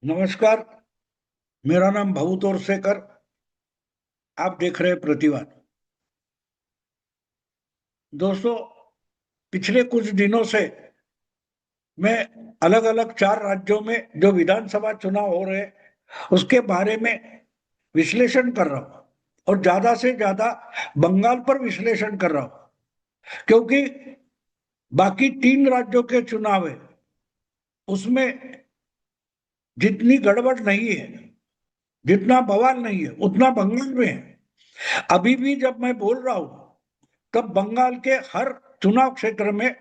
नमस्कार। मेरा नाम भवु तोरसेकर। आप देख रहे हैं प्रतिवाद। दोस्तों, पिछले कुछ दिनों से मैं अलग अलग 4 राज्यों में जो विधानसभा चुनाव हो रहे हैं उसके बारे में विश्लेषण कर रहा हूं, और ज्यादा से ज्यादा बंगाल पर विश्लेषण कर रहा हूं, क्योंकि बाकी 3 राज्यों के चुनाव है उसमें जितनी गड़बड़ नहीं है, जितना बवाल नहीं है, उतना बंगाल में है। अभी भी जब मैं बोल रहा हूं तब बंगाल के हर चुनाव क्षेत्र में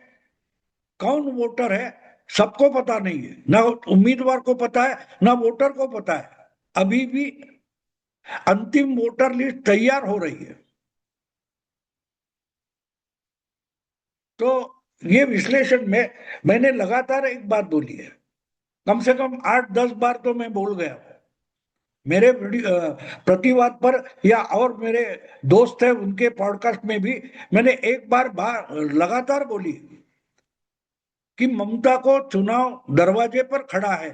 कौन वोटर है सबको पता नहीं है, ना उम्मीदवार को पता है ना वोटर को पता है। अभी भी अंतिम वोटर लिस्ट तैयार हो रही है। तो ये विश्लेषण में मैंने लगातार एक बात बोली है, कम से कम 8-10 बार तो मैं बोल गया मेरे प्रतिवाद पर, या और मेरे दोस्त है उनके पॉडकास्ट में भी मैंने एक बार लगातार बोली कि ममता को चुनाव दरवाजे पर खड़ा है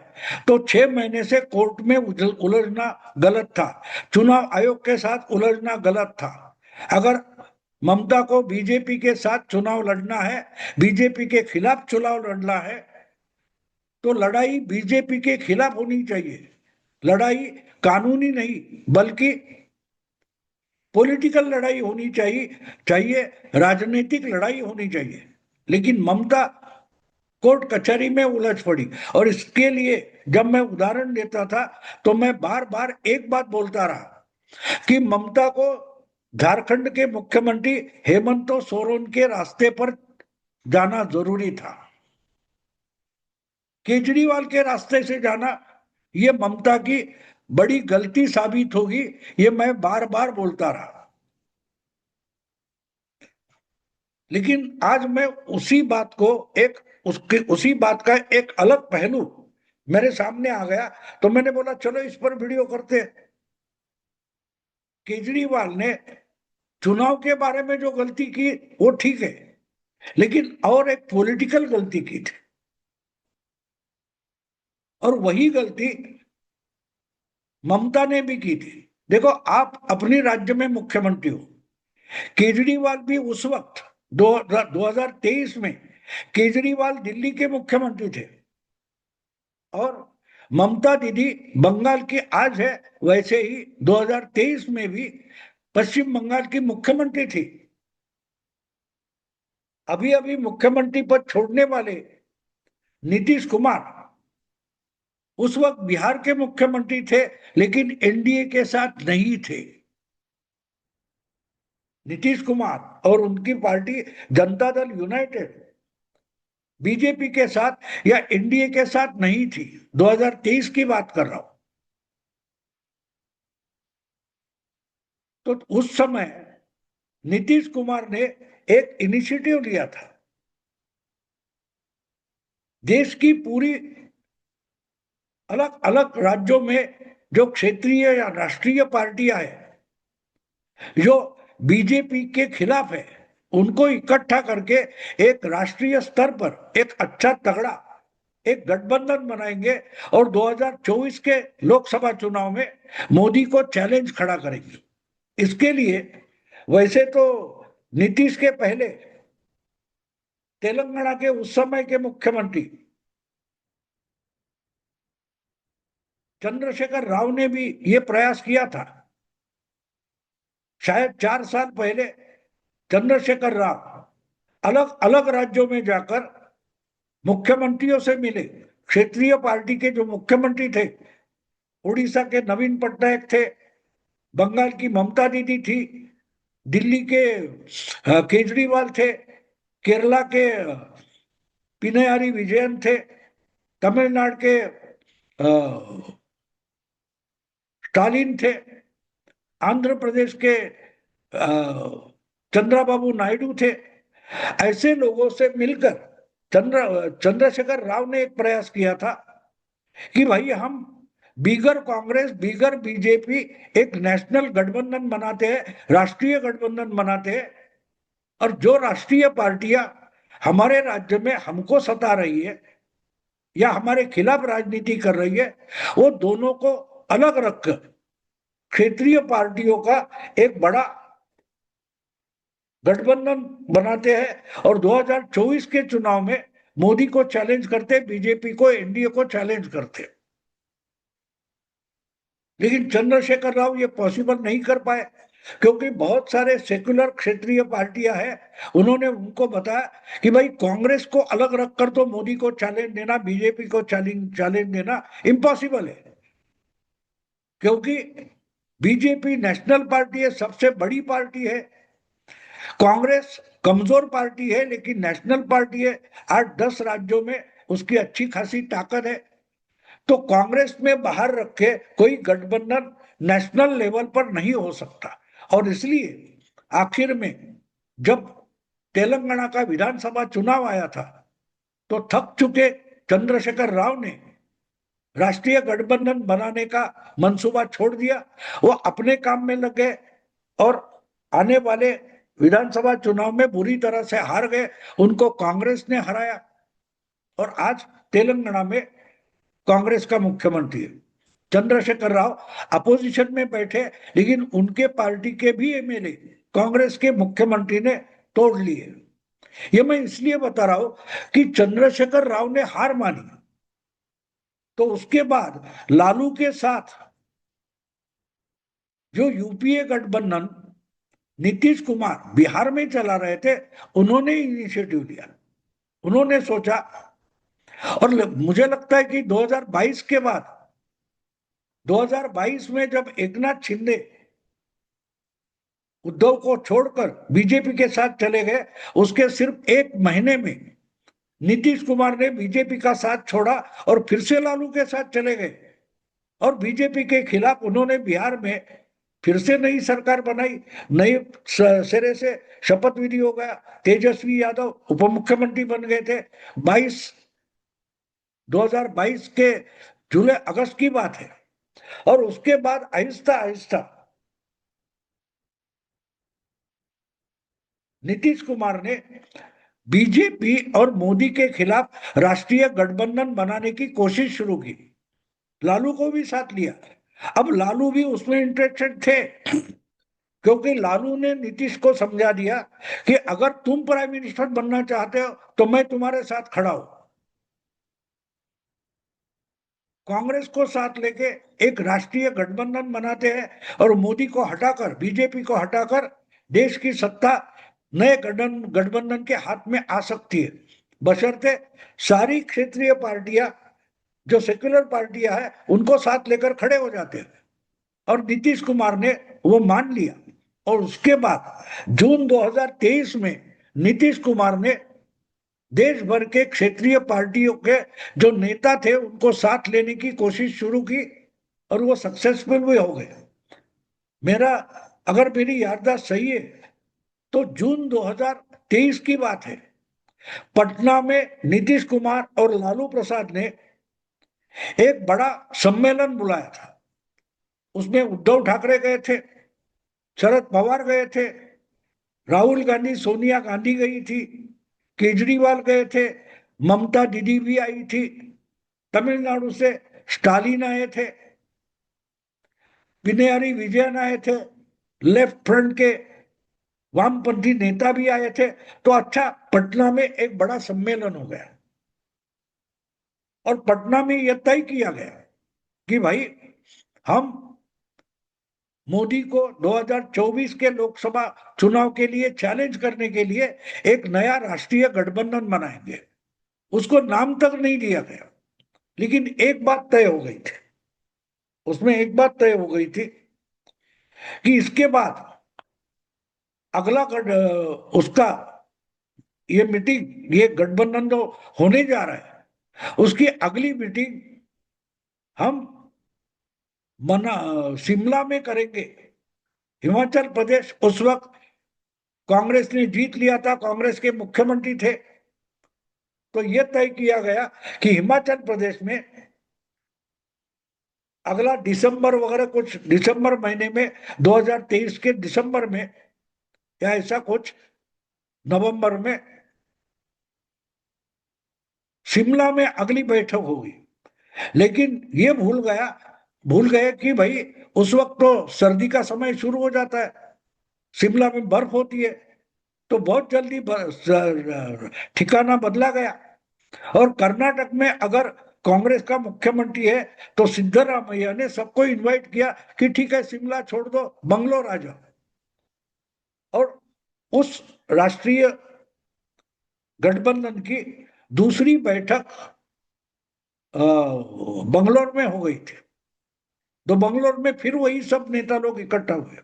तो 6 महीने से कोर्ट में उलझना गलत था, चुनाव आयोग के साथ उलझना गलत था। अगर ममता को बीजेपी के साथ चुनाव लड़ना है, बीजेपी के खिलाफ चुनाव लड़ना है, तो लड़ाई बीजेपी के खिलाफ होनी चाहिए। लड़ाई कानूनी नहीं बल्कि पॉलिटिकल लड़ाई होनी चाहिए, राजनीतिक लड़ाई होनी चाहिए। लेकिन ममता कोर्ट कचहरी में उलझ पड़ी, और इसके लिए जब मैं उदाहरण देता था तो मैं बार बार एक बात बोलता रहा कि ममता को झारखंड के मुख्यमंत्री हेमंत सोरेन के रास्ते पर जाना जरूरी था, केजरीवाल के रास्ते से जाना ये ममता की बड़ी गलती साबित होगी। ये मैं बार बार बोलता रहा, लेकिन आज मैं उसी बात को एक उसके उसी बात का एक अलग पहलू मेरे सामने आ गया, तो मैंने बोला चलो इस पर वीडियो करते हैं। केजरीवाल ने चुनाव के बारे में जो गलती की वो ठीक है, लेकिन और एक पॉलिटिकल गलती की थी, और वही गलती ममता ने भी की थी। देखो, आप अपनी राज्य में मुख्यमंत्री हो, केजरीवाल भी उस वक्त 2023 में केजरीवाल दिल्ली के मुख्यमंत्री थे, और ममता दीदी बंगाल की आज है, वैसे ही 2023 में भी पश्चिम बंगाल की मुख्यमंत्री थी। अभी अभी मुख्यमंत्री पद छोड़ने वाले नीतीश कुमार उस वक्त बिहार के मुख्यमंत्री थे, लेकिन एनडीए के साथ नहीं थे। नीतीश कुमार और उनकी party Janata Dal United BJP के साथ या एनडीए के साथ नहीं थी। 2023 की बात कर रहा हूं। तो उस समय नीतीश कुमार ने एक इनिशिएटिव लिया था, देश की पूरी अलग अलग राज्यों में जो क्षेत्रीय या राष्ट्रीय पार्टियां हैं जो बीजेपी के खिलाफ है, उनको इकट्ठा करके एक राष्ट्रीय स्तर पर एक अच्छा तगड़ा एक गठबंधन बनाएंगे, और 2024 के लोकसभा चुनाव में मोदी को चैलेंज खड़ा करेंगे। इसके लिए वैसे तो नीतीश के पहले तेलंगाना के उस समय के मुख्यमंत्री चंद्रशेखर राव ने भी ये प्रयास किया था। शायद 4 साल पहले चंद्रशेखर राव अलग अलग राज्यों में जाकर मुख्यमंत्रियों से मिले। क्षेत्रीय पार्टी के जो मुख्यमंत्री थे, उड़ीसा के नवीन पटनायक थे, बंगाल की ममता दीदी थी, दिल्ली के केजरीवाल थे, केरला के पिनयारी विजयन थे, तमिलनाडु के स्टालिन थे, आंध्र प्रदेश के चंद्रबाबू नायडू थे। ऐसे लोगों से मिलकर चंद्रशेखर राव ने एक प्रयास किया था कि भाई हम बिगर कांग्रेस बिगर बीजेपी एक नेशनल गठबंधन बनाते हैं, राष्ट्रीय गठबंधन बनाते हैं, और जो राष्ट्रीय पार्टियां हमारे राज्य में हमको सता रही है या हमारे खिलाफ राजनीति कर रही है, वो दोनों को अलग रखकर क्षेत्रीय पार्टियों का एक बड़ा गठबंधन बनाते हैं और 2024 के चुनाव में मोदी को चैलेंज करते, बीजेपी को, एनडीए को चैलेंज करते। लेकिन चंद्रशेखर राव ये पॉसिबल नहीं कर पाए, क्योंकि बहुत सारे सेक्युलर क्षेत्रीय पार्टियां हैं, उन्होंने उनको बताया कि भाई कांग्रेस को अलग रखकर तो मोदी को चैलेंज देना, बीजेपी को चैलेंज देना इम्पॉसिबल है, क्योंकि बीजेपी नेशनल पार्टी है, सबसे बड़ी पार्टी है। कांग्रेस कमजोर पार्टी है लेकिन नेशनल पार्टी है, 8-10 राज्यों में उसकी अच्छी खासी ताकत है। तो कांग्रेस में बाहर रखे कोई गठबंधन नेशनल लेवल पर नहीं हो सकता। और इसलिए आखिर में जब तेलंगाना का विधानसभा चुनाव आया था, तो थक चुके चंद्रशेखर राव ने राष्ट्रीय गठबंधन बनाने का मंसूबा छोड़ दिया। वो अपने काम में लग गए और आने वाले विधानसभा चुनाव में बुरी तरह से हार गए, उनको कांग्रेस ने हराया और आज तेलंगाना में कांग्रेस का मुख्यमंत्री है। चंद्रशेखर राव अपोजिशन में बैठे, लेकिन उनके पार्टी के भी एमएलए कांग्रेस के मुख्यमंत्री ने तोड़ लिए। ये मैं इसलिए बता रहा हूं कि चंद्रशेखर राव ने हार मानी, तो उसके बाद लालू के साथ जो यूपीए गठबंधन नीतीश कुमार बिहार में चला रहे थे, उन्होंने इनिशिएटिव लिया, उन्होंने सोचा। और मुझे लगता है कि 2022 के बाद, 2022 में जब एकनाथ शिंदे उद्धव को छोड़कर बीजेपी के साथ चले गए, उसके सिर्फ एक महीने में नीतीश कुमार ने बीजेपी का साथ छोड़ा और फिर से लालू के साथ चले गए और बीजेपी के खिलाफ उन्होंने बिहार में फिर से नई सरकार बनाई, नई सिरे से शपथ विधि हो गया, तेजस्वी यादव उप मुख्यमंत्री बन गए थे। 2022 के जुलाई अगस्त की बात है। और उसके बाद आहिस्ता आहिस्ता नीतीश कुमार ने बीजेपी और मोदी के खिलाफ राष्ट्रीय गठबंधन बनाने की कोशिश शुरू की, लालू को भी साथ लिया। अब लालू भी उसमें इंटरेस्टेड थे, क्योंकि लालू ने नीतीश को समझा दिया कि अगर तुम प्राइम मिनिस्टर बनना चाहते हो तो मैं तुम्हारे साथ खड़ा हूं। कांग्रेस को साथ लेके एक राष्ट्रीय गठबंधन बनाते हैं और मोदी को हटाकर, बीजेपी को हटाकर देश की सत्ता नए गठबंधन के हाथ में आ सकती है, बशर्ते सारी क्षेत्रीय पार्टियां जो सेक्युलर पार्टियां हैं उनको साथ लेकर खड़े हो जाते हैं। और नीतीश कुमार ने वो मान लिया और उसके बाद जून 2023 में नीतीश कुमार ने देश भर के क्षेत्रीय पार्टियों के जो नेता थे उनको साथ लेने की कोशिश शुरू की और वो सक्सेसफुल भी हो गए। मेरा अगर मेरी याददाश्त सही है तो जून 2023 की बात है, पटना में नीतीश कुमार और लालू प्रसाद ने एक बड़ा सम्मेलन बुलाया था। उसमें उद्धव ठाकरे गए थे, शरद पवार गए थे, राहुल गांधी, सोनिया गांधी गई थी, केजरीवाल गए थे, ममता दीदी भी आई थी, तमिलनाडु से स्टालिन आए थे, पिनेरी विजयन आए थे, लेफ्ट फ्रंट के वामपंथी नेता भी आए थे। तो अच्छा, पटना में एक बड़ा सम्मेलन हो गया और पटना में यह तय किया गया कि भाई हम मोदी को 2024 के लोकसभा चुनाव के लिए चैलेंज करने के लिए एक नया राष्ट्रीय गठबंधन बनाएंगे। उसको नाम तक नहीं दिया गया, लेकिन एक बात तय हो गई थी, उसमें एक बात तय हो गई थी कि इसके बाद अगला उसका ये मीटिंग, ये गठबंधन जो होने जा रहा है, उसकी अगली मीटिंग हम शिमला में करेंगे। हिमाचल प्रदेश उस वक्त कांग्रेस ने जीत लिया था, कांग्रेस के मुख्यमंत्री थे। तो यह तय किया गया कि हिमाचल प्रदेश में अगला दिसंबर वगैरह, कुछ दिसंबर महीने में, 2023 के दिसंबर में या ऐसा कुछ, नवंबर में शिमला में अगली बैठक होगी, लेकिन ये भूल गए कि भाई उस वक्त तो सर्दी का समय शुरू हो जाता है, शिमला में बर्फ होती है, तो बहुत जल्दी ठिकाना बदला गया। और कर्नाटक में अगर कांग्रेस का मुख्यमंत्री है तो सिद्धरामैया ने सबको इनवाइट किया कि ठीक है शिमला छोड़ दो, बंगलोर आ जाओ। और उस राष्ट्रीय गठबंधन की दूसरी बैठक बंगलोर में हो गई थी। तो बंगलोर में फिर वही सब नेता लोग इकट्ठा हुए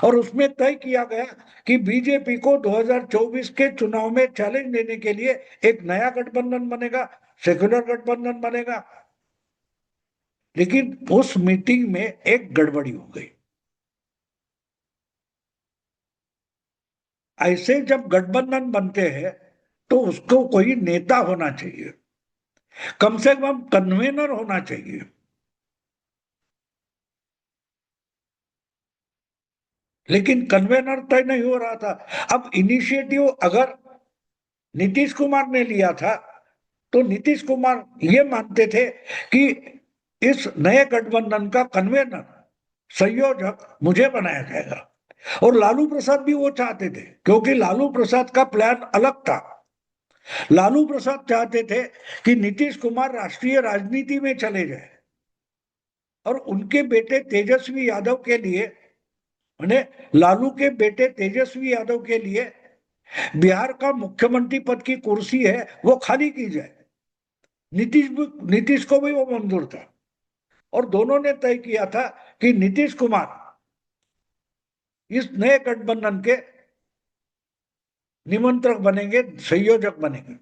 और उसमें तय किया गया कि बीजेपी को 2024 के चुनाव में चैलेंज देने के लिए एक नया गठबंधन बनेगा, सेक्युलर गठबंधन बनेगा। लेकिन उस मीटिंग में एक गड़बड़ी हो गई। ऐसे जब गठबंधन बनते हैं तो उसको कोई नेता होना चाहिए, कम से कम कन्वेनर होना चाहिए। लेकिन कन्वेनर तय नहीं हो रहा था। अब इनिशिएटिव अगर नीतीश कुमार ने लिया था तो नीतीश कुमार ये मानते थे कि इस नए गठबंधन का कन्वेनर, संयोजक मुझे बनाया जाएगा। और लालू प्रसाद भी वो चाहते थे, क्योंकि लालू प्रसाद का प्लान अलग था। लालू प्रसाद चाहते थे कि नीतीश कुमार राष्ट्रीय राजनीति में चले जाए और उनके बेटे तेजस्वी यादव के लिए, माने लालू के बेटे तेजस्वी यादव के लिए बिहार का मुख्यमंत्री पद की कुर्सी है वो खाली की जाए। नीतीश को भी वो मंजूर था और दोनों ने तय किया था कि नीतीश कुमार इस नए गठबंधन के निमंत्रक बनेंगे, संयोजक बनेंगे।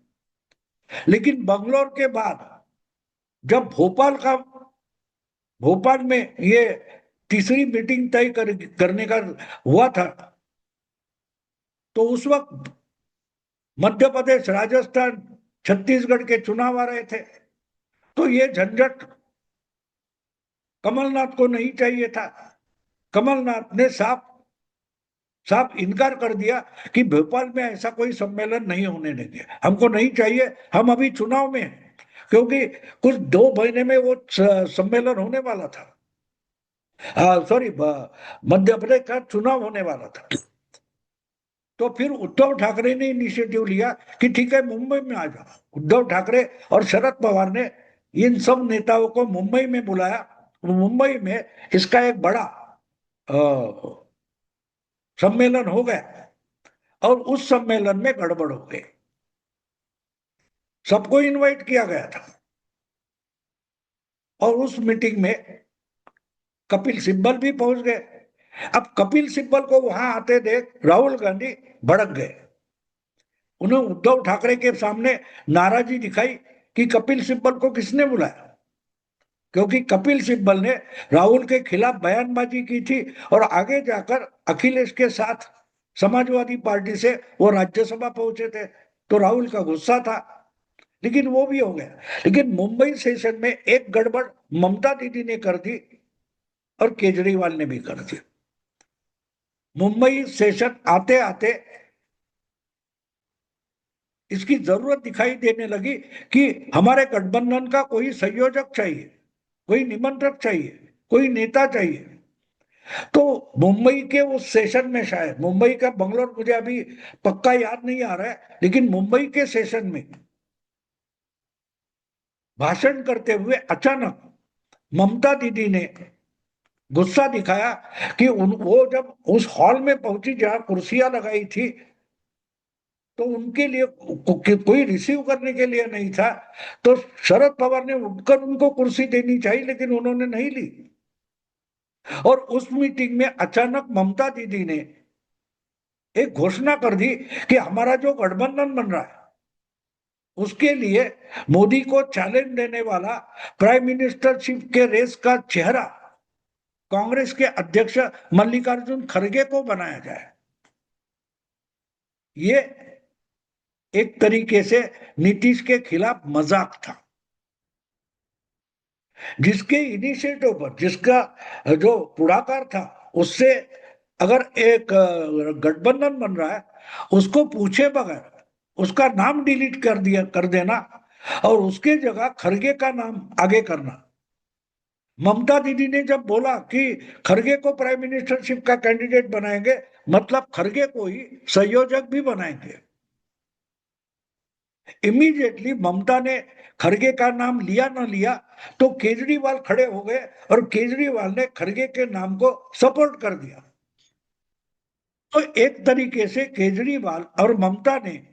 लेकिन बंगलोर के बाद जब भोपाल में ये तीसरी मीटिंग तय करने का हुआ था, तो उस वक्त मध्य प्रदेश, राजस्थान, छत्तीसगढ़ के चुनाव आ रहे थे। तो ये झंझट कमलनाथ को नहीं चाहिए था। कमलनाथ ने साफ साफ इनकार कर दिया कि भोपाल में ऐसा कोई सम्मेलन नहीं होने देंगे, हमको नहीं चाहिए, हम अभी चुनाव में हैं। क्योंकि कुछ 2 महीने में वो सम्मेलन होने वाला था, सॉरी, मध्य प्रदेश का चुनाव होने वाला था। तो फिर उद्धव ठाकरे ने इनिशिएटिव लिया कि ठीक है मुंबई में आ जाओ। उद्धव ठाकरे और शरद पवार ने इन सब नेताओं को मुंबई में बुलाया। मुंबई में इसका एक बड़ा सम्मेलन हो गया और उस सम्मेलन में गड़बड़ हो गई। सबको इनवाइट किया गया था और उस मीटिंग में कपिल सिब्बल भी पहुंच गए। अब कपिल सिब्बल को वहां आते देख राहुल गांधी भड़क गए। उन्होंने उद्धव ठाकरे के सामने नाराजगी दिखाई कि कपिल सिब्बल को किसने बुलाया, क्योंकि कपिल सिब्बल ने राहुल के खिलाफ बयानबाजी की थी और आगे जाकर अखिलेश के साथ समाजवादी पार्टी से वो राज्यसभा पहुंचे थे। तो राहुल का गुस्सा था, लेकिन वो भी हो गया। लेकिन मुंबई सेशन में एक गड़बड़ ममता दीदी ने कर दी और केजरीवाल ने भी कर दी। मुंबई सेशन आते आते इसकी जरूरत दिखाई देने लगी कि हमारे गठबंधन का कोई संयोजक चाहिए, कोई निमंत्रक चाहिए, कोई नेता चाहिए। तो मुंबई के उस सेशन में, शायद मुंबई का, बंगलोर मुझे अभी पक्का याद नहीं आ रहा है, लेकिन मुंबई के सेशन में भाषण करते हुए अचानक ममता दीदी ने गुस्सा दिखाया कि वो जब उस हॉल में पहुंची जहां कुर्सियां लगाई थी तो उनके लिए कोई रिसीव करने के लिए नहीं था। तो शरद पवार ने उठकर उनको कुर्सी देनी चाहिए, लेकिन उन्होंने नहीं ली। और उस मीटिंग में अचानक ममता दीदी ने एक घोषणा कर दी कि हमारा जो गठबंधन बन रहा है उसके लिए मोदी को चैलेंज देने वाला प्राइम मिनिस्टरशिप के रेस का चेहरा कांग्रेस के अध्यक्ष मल्लिकार्जुन खड़गे को बनाया जाए। ये एक तरीके से नीतीश के खिलाफ मजाक था। जिसके इनिशिएटिव पर, जिसका जो पुढ़ाकार था, उससे अगर एक गठबंधन बन रहा है, उसको पूछे बगैर उसका नाम डिलीट कर देना, और उसके जगह खरगे का नाम आगे करना। ममता दीदी ने जब बोला कि खरगे को प्राइम मिनिस्टरशिप का कैंडिडेट बनाएंगे, मतलब खरगे को ही संयोजक भी बनाएंगे। इमीडिएटली ममता ने खरगे का नाम लिया ना लिया, तो केजरीवाल खड़े हो गए और केजरीवाल ने खरगे के नाम को सपोर्ट कर दिया। तो एक तरीके से केजरीवाल और ममता ने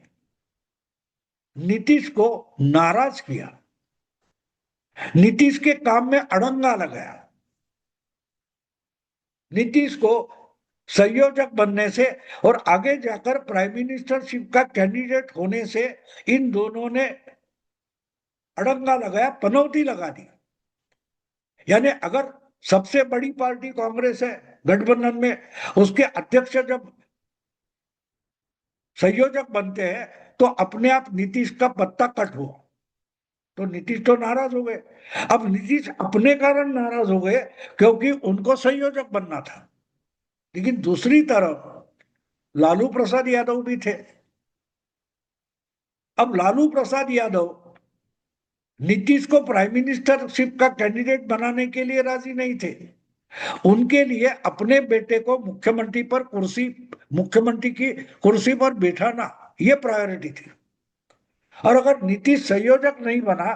नीतीश को नाराज किया, नीतीश के काम में अड़ंगा लगाया। नीतीश को संयोजक बनने से और आगे जाकर प्राइम मिनिस्टरशिप का कैंडिडेट होने से इन दोनों ने अड़ंगा लगाया, पनौती लगा दी। यानी अगर सबसे बड़ी पार्टी कांग्रेस है गठबंधन में, उसके अध्यक्ष जब संयोजक बनते हैं तो अपने आप नीतीश का पत्ता कट हुआ। तो नीतीश तो नाराज हो गए। अब नीतीश अपने कारण नाराज हो गए क्योंकि उनको संयोजक बनना था, लेकिन दूसरी तरफ लालू प्रसाद यादव भी थे। अब लालू प्रसाद यादव नीतीश को प्राइम मिनिस्टरशिप का कैंडिडेट बनाने के लिए राजी नहीं थे। उनके लिए अपने बेटे को मुख्यमंत्री की कुर्सी पर बैठाना ये प्रायोरिटी थी। और अगर नीतीश संयोजक नहीं बना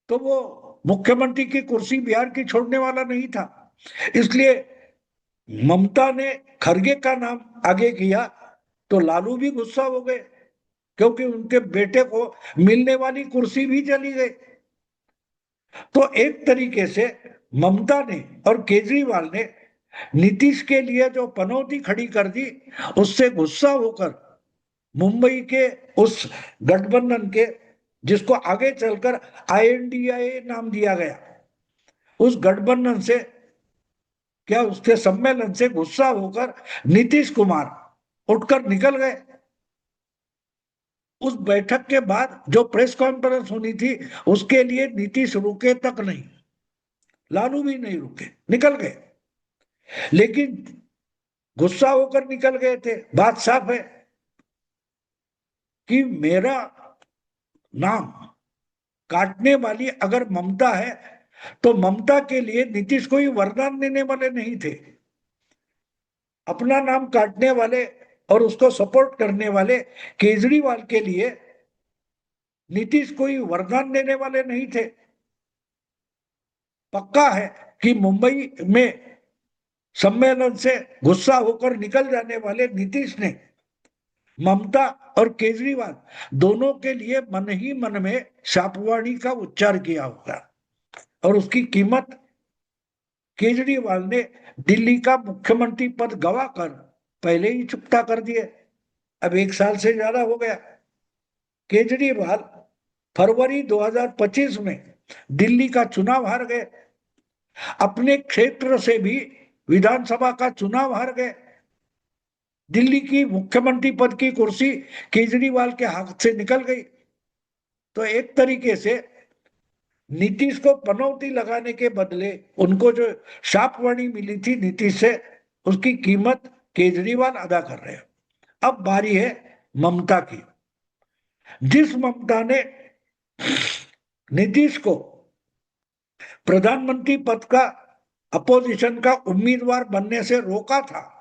तो वो मुख्यमंत्री की कुर्सी बिहार की छोड़ने वाला नहीं था। इसलिए ममता ने खरगे का नाम आगे किया तो लालू भी गुस्सा हो गए, क्योंकि उनके बेटे को मिलने वाली कुर्सी भी चली गई। तो एक तरीके से ममता ने और केजरीवाल ने नीतीश के लिए जो पनौती खड़ी कर दी, उससे गुस्सा होकर मुंबई के उस गठबंधन के, जिसको आगे चलकर INDIA नाम दिया गया, उस गठबंधन से, क्या उसके सम्मेलन से गुस्सा होकर नीतीश कुमार उठकर निकल गए। उस बैठक के बाद जो प्रेस कॉन्फ्रेंस होनी थी उसके लिए नीतीश रुके तक नहीं, लालू भी नहीं रुके, निकल गए। लेकिन गुस्सा होकर निकल गए थे। बात साफ है कि मेरा नाम काटने वाली अगर ममता है तो ममता के लिए नीतीश कोई वरदान देने वाले नहीं थे। अपना नाम काटने वाले और उसको सपोर्ट करने वाले केजरीवाल के लिए नीतीश कोई वरदान देने वाले नहीं थे। पक्का है कि मुंबई में सम्मेलन से गुस्सा होकर निकल जाने वाले नीतीश ने ममता और केजरीवाल दोनों के लिए मन ही मन में शापवाणी का उच्चार किया होगा, और उसकी कीमत केजरीवाल ने दिल्ली का मुख्यमंत्री पद गवाकर पहले ही चुकता कर दिए। अब 1 साल से ज्यादा हो गया। केजरीवाल फरवरी 2025 में दिल्ली का चुनाव हार गए, अपने क्षेत्र से भी विधानसभा का चुनाव हार गए। दिल्ली की मुख्यमंत्री पद की कुर्सी केजरीवाल के हाथ से निकल गई। तो एक तरीके से नीतीश को पनौती लगाने के बदले उनको जो शापवाणी मिली थी नीतीश से, उसकी कीमत केजरीवाल अदा कर रहे हैं। अब बारी है ममता की। जिस ममता ने नीतीश को प्रधानमंत्री पद का अपोजिशन का उम्मीदवार बनने से रोका था,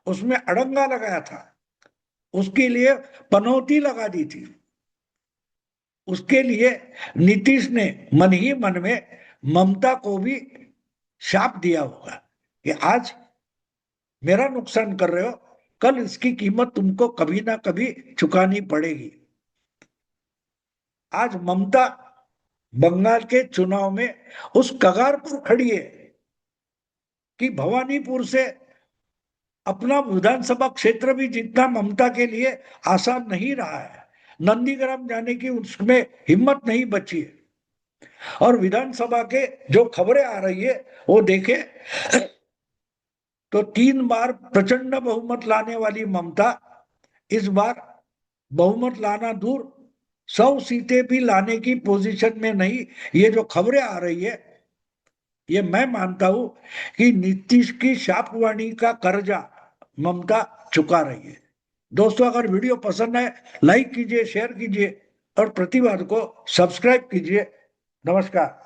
उसमें अड़ंगा लगाया था, उसके लिए पनौती लगा दी थी, उसके लिए नीतीश ने मन ही मन में ममता को भी शाप दिया होगा कि आज मेरा नुकसान कर रहे हो, कल इसकी कीमत तुमको कभी ना कभी चुकानी पड़ेगी। आज ममता बंगाल के चुनाव में उस कगार पर खड़ी है कि भवानीपुर से अपना विधानसभा क्षेत्र भी जीतना ममता के लिए आसान नहीं रहा है। नंदीग्राम जाने की उसमें हिम्मत नहीं बची है। और विधानसभा के जो खबरें आ रही है वो देखे तो 3 बार प्रचंड बहुमत लाने वाली ममता इस बार बहुमत लाना दूर, 100 सीटें भी लाने की पोजीशन में नहीं। ये जो खबरें आ रही है, ये मैं मानता हूं कि नीतीश की शापवाणी का कर्जा ममता चुका रही है। दोस्तों, अगर वीडियो पसंद आए लाइक कीजिए, शेयर कीजिए और प्रतिवाद को सब्सक्राइब कीजिए। नमस्कार।